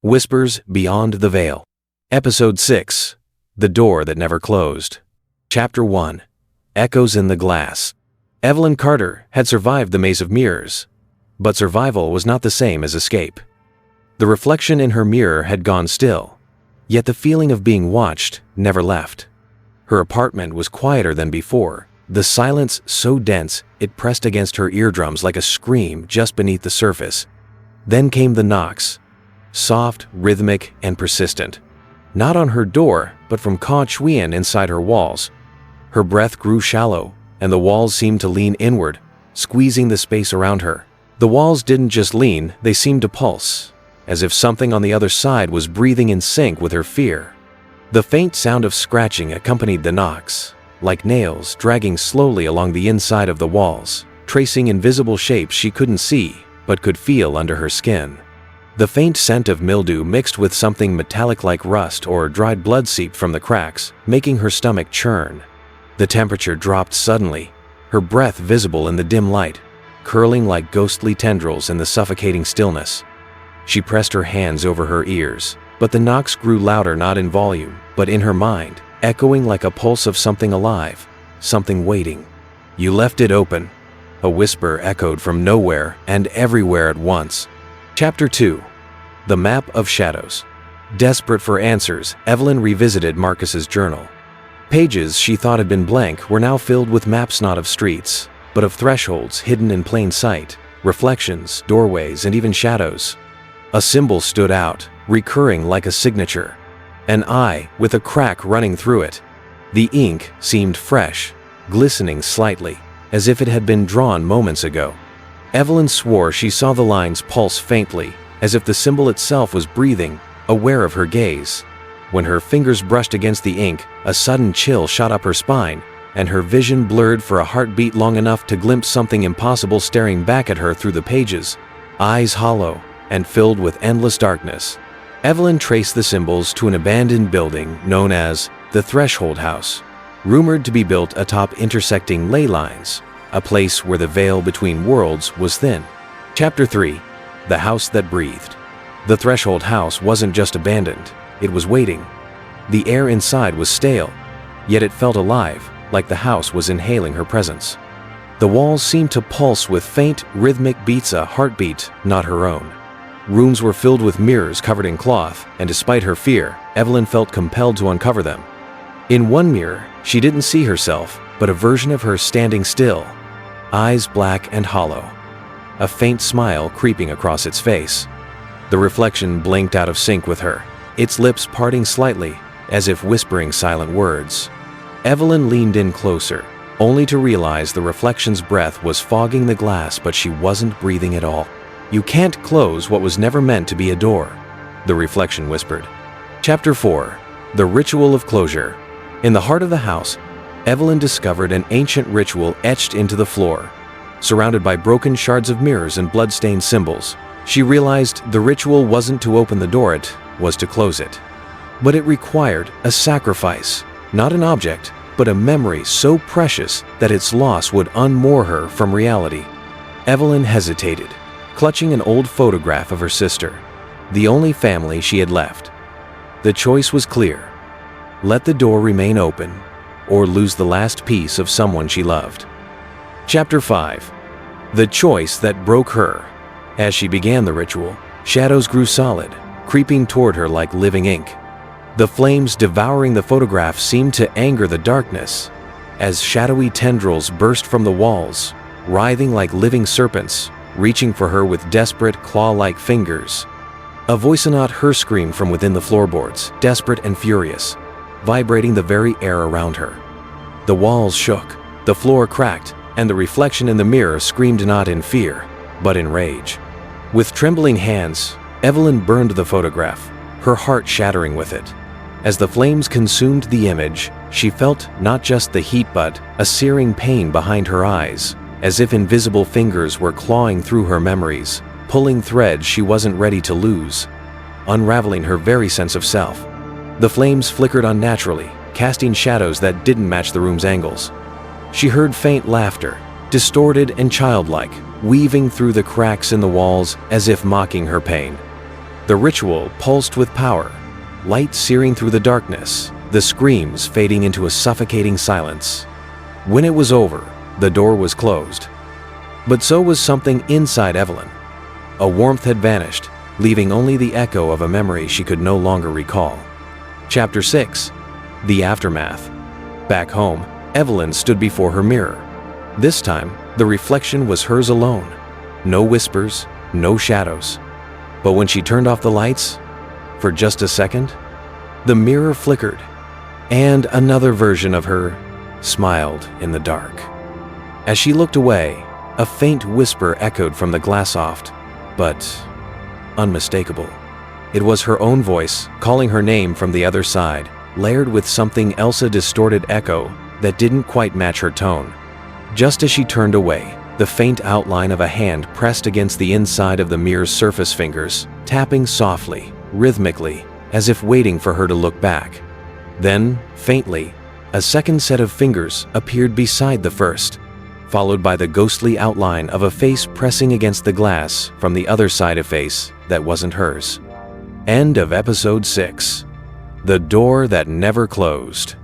Whispers Beyond the Veil. Episode 6. The Door That Never Closed. Chapter 1. Echoes in the Glass. Evelyn Carter had survived the maze of mirrors, but survival was not the same as escape. The reflection in her mirror had gone still, yet the feeling of being watched never left. Her apartment was quieter than before, the silence so dense it pressed against her eardrums like a scream just beneath the surface. Then came the knocks. Soft, rhythmic, and persistent. Not on her door, but from Ka Chuyen inside her walls. Her breath grew shallow, and the walls seemed to lean inward, squeezing the space around her. The walls didn't just lean, they seemed to pulse, as if something on the other side was breathing in sync with her fear. The faint sound of scratching accompanied the knocks, like nails dragging slowly along the inside of the walls, tracing invisible shapes she couldn't see, but could feel under her skin. The faint scent of mildew mixed with something metallic like rust or dried blood seeped from the cracks, making her stomach churn. The temperature dropped suddenly, her breath visible in the dim light, curling like ghostly tendrils in the suffocating stillness. She pressed her hands over her ears, but the knocks grew louder, not in volume, but in her mind, echoing like a pulse of something alive, something waiting. "You left it open," a whisper echoed from nowhere and everywhere at once. Chapter 2. The Map of Shadows. Desperate for answers, Evelyn revisited Marcus's journal. Pages she thought had been blank were now filled with maps not of streets, but of thresholds hidden in plain sight, reflections, doorways, and even shadows. A symbol stood out, recurring like a signature. An eye with a crack running through it. The ink seemed fresh, glistening slightly, as if it had been drawn moments ago. Evelyn swore she saw the lines pulse faintly, as if the symbol itself was breathing, aware of her gaze. When her fingers brushed against the ink, a sudden chill shot up her spine, and her vision blurred for a heartbeat long enough to glimpse something impossible staring back at her through the pages, eyes hollow and filled with endless darkness. Evelyn traced the symbols to an abandoned building known as the Threshold House, rumored to be built atop intersecting ley lines, a place where the veil between worlds was thin. Chapter 3. The House That Breathed. The Threshold House wasn't just abandoned, it was waiting. The air inside was stale, yet it felt alive, like the house was inhaling her presence. The walls seemed to pulse with faint, rhythmic beats, a heartbeat not her own. Rooms were filled with mirrors covered in cloth, and despite her fear, Evelyn felt compelled to uncover them. In one mirror, she didn't see herself, but a version of her standing still, eyes black and hollow, a faint smile creeping across its face. The reflection blinked out of sync with her, its lips parting slightly, as if whispering silent words. Evelyn leaned in closer, only to realize the reflection's breath was fogging the glass, but she wasn't breathing at all. "You can't close what was never meant to be a door," the reflection whispered. Chapter 4. The Ritual of Closure. In the heart of the house, Evelyn discovered an ancient ritual etched into the floor. Surrounded by broken shards of mirrors and blood-stained symbols, she realized the ritual wasn't to open the door, it was to close it. But it required a sacrifice, not an object, but a memory so precious that its loss would unmoor her from reality. Evelyn hesitated, clutching an old photograph of her sister, the only family she had left. The choice was clear: let the door remain open, or lose the last piece of someone she loved. Chapter 5. The Choice That Broke Her. As she began the ritual, shadows grew solid, creeping toward her like living ink. The flames devouring the photograph seemed to anger the darkness, as shadowy tendrils burst from the walls, writhing like living serpents, reaching for her with desperate, claw-like fingers. A voice not her screamed from within the floorboards, desperate and furious, vibrating the very air around her. The walls shook, the floor cracked, and the reflection in the mirror screamed not in fear, but in rage. With trembling hands, Evelyn burned the photograph, her heart shattering with it. As the flames consumed the image, she felt not just the heat but a searing pain behind her eyes, as if invisible fingers were clawing through her memories, pulling threads she wasn't ready to lose, unraveling her very sense of self. The flames flickered unnaturally, casting shadows that didn't match the room's angles. She heard faint laughter, distorted and childlike, weaving through the cracks in the walls as if mocking her pain. The ritual pulsed with power, light searing through the darkness, the screams fading into a suffocating silence. When it was over, the door was closed. But so was something inside Evelyn. A warmth had vanished, leaving only the echo of a memory she could no longer recall. Chapter 6. The Aftermath. Back home, Evelyn stood before her mirror. This time, the reflection was hers alone. No whispers, no shadows. But when she turned off the lights, for just a second, the mirror flickered, and another version of her smiled in the dark. As she looked away, a faint whisper echoed from the glass oft, but unmistakable. It was her own voice calling her name from the other side, layered with something else, a distorted echo that didn't quite match her tone. Just as she turned away, the faint outline of a hand pressed against the inside of the mirror's surface, fingers tapping softly, rhythmically, as if waiting for her to look back. Then, faintly, a second set of fingers appeared beside the first, followed by the ghostly outline of a face pressing against the glass from the other side, a face that wasn't hers. End of episode 6. The Door That Never Closed.